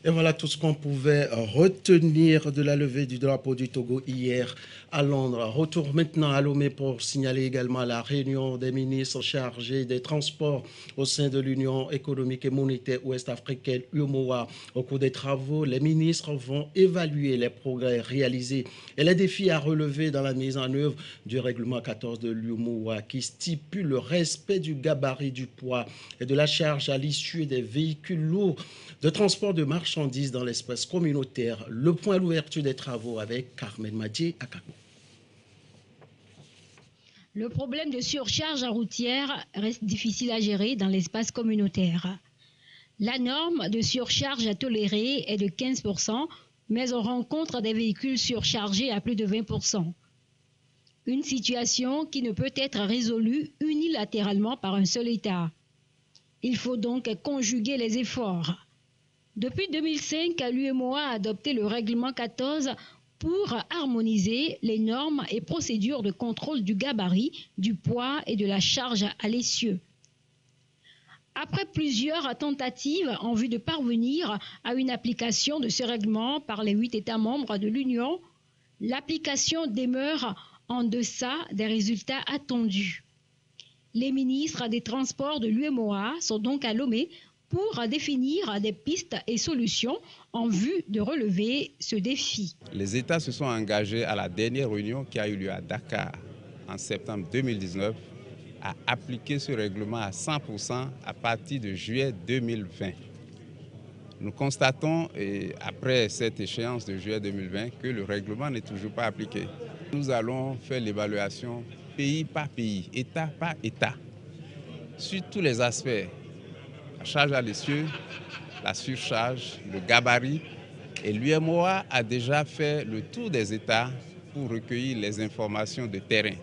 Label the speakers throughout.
Speaker 1: Et voilà tout ce qu'on pouvait retenir de la levée du drapeau du Togo hier à Londres. Retour maintenant à Lomé pour signaler également la réunion des ministres chargés des transports au sein de l'Union économique et monétaire ouest-africaine UEMOA. Au cours des travaux, les ministres vont évaluer les progrès réalisés et les défis à relever dans la mise en œuvre du règlement 14 de l'UEMOA qui stipule le respect du gabarit du poids et de la charge à l'issue des véhicules lourds de transport de marchandises dans l'espace communautaire. Le point à l'ouverture des travaux avec Carmen Madier à Kako.
Speaker 2: Le problème de surcharge routière reste difficile à gérer dans l'espace communautaire. La norme de surcharge à tolérer est de 15%, mais on rencontre des véhicules surchargés à plus de 20%. Une situation qui ne peut être résolue unilatéralement par un seul État. Il faut donc conjuguer les efforts. Depuis 2005, l'UEMOA a adopté le règlement 14 pour harmoniser les normes et procédures de contrôle du gabarit, du poids et de la charge à l'essieu. Après plusieurs tentatives en vue de parvenir à une application de ce règlement par les 8 États membres de l'Union, l'application demeure en deçà des résultats attendus. Les ministres des Transports de l'UEMOA sont donc à Lomé pour définir des pistes et solutions en vue de relever ce défi.
Speaker 3: Les États se sont engagés à la dernière réunion qui a eu lieu à Dakar en septembre 2019 à appliquer ce règlement à 100% à partir de juillet 2020. Nous constatons, après cette échéance de juillet 2020, que le règlement n'est toujours pas appliqué. Nous allons faire l'évaluation pays par pays, État par État, sur tous les aspects. La charge à l'essieu, la surcharge, le gabarit. Et l'UEMOA a déjà fait le tour des États pour recueillir les informations de terrain.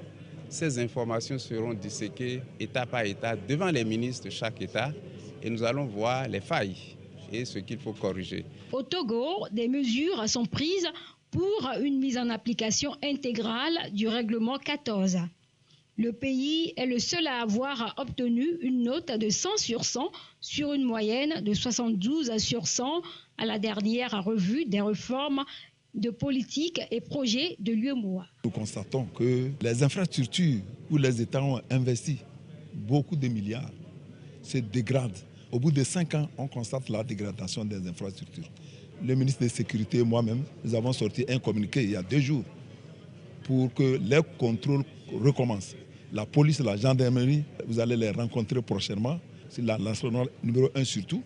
Speaker 3: Ces informations seront disséquées État par État devant les ministres de chaque État et nous allons voir les failles et ce qu'il faut corriger.
Speaker 2: Au Togo, des mesures sont prises pour une mise en application intégrale du règlement 14. Le pays est le seul à avoir obtenu une note de 100 sur 100 sur une moyenne de 72 sur 100 à la dernière revue des réformes de politique et projets de l'UEMOA.
Speaker 4: Nous constatons que les infrastructures où les États ont investi beaucoup de milliards se dégradent. Au bout de 5 ans, on constate la dégradation des infrastructures. Le ministre de la Sécurité et moi-même, nous avons sorti un communiqué il y a 2 jours pour que les contrôles recommencent. La police, la gendarmerie, vous allez les rencontrer prochainement, c'est la nationale numéro 1 surtout,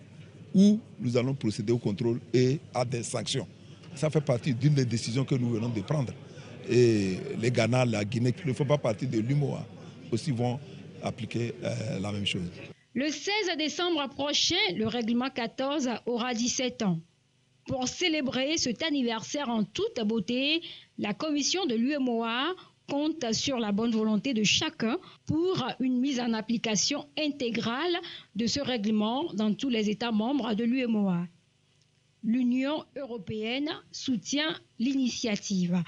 Speaker 4: où nous allons procéder au contrôle et à des sanctions. Ça fait partie d'une des décisions que nous venons de prendre. Et les Ghana, la Guinée, qui ne font pas partie de l'UEMOA, aussi vont appliquer la même chose.
Speaker 2: Le 16 décembre prochain, le règlement 14 aura 17 ans. Pour célébrer cet anniversaire en toute beauté, la commission de l'UEMOA compte sur la bonne volonté de chacun pour une mise en application intégrale de ce règlement dans tous les États membres de l'UEMOA. L'Union européenne soutient l'initiative.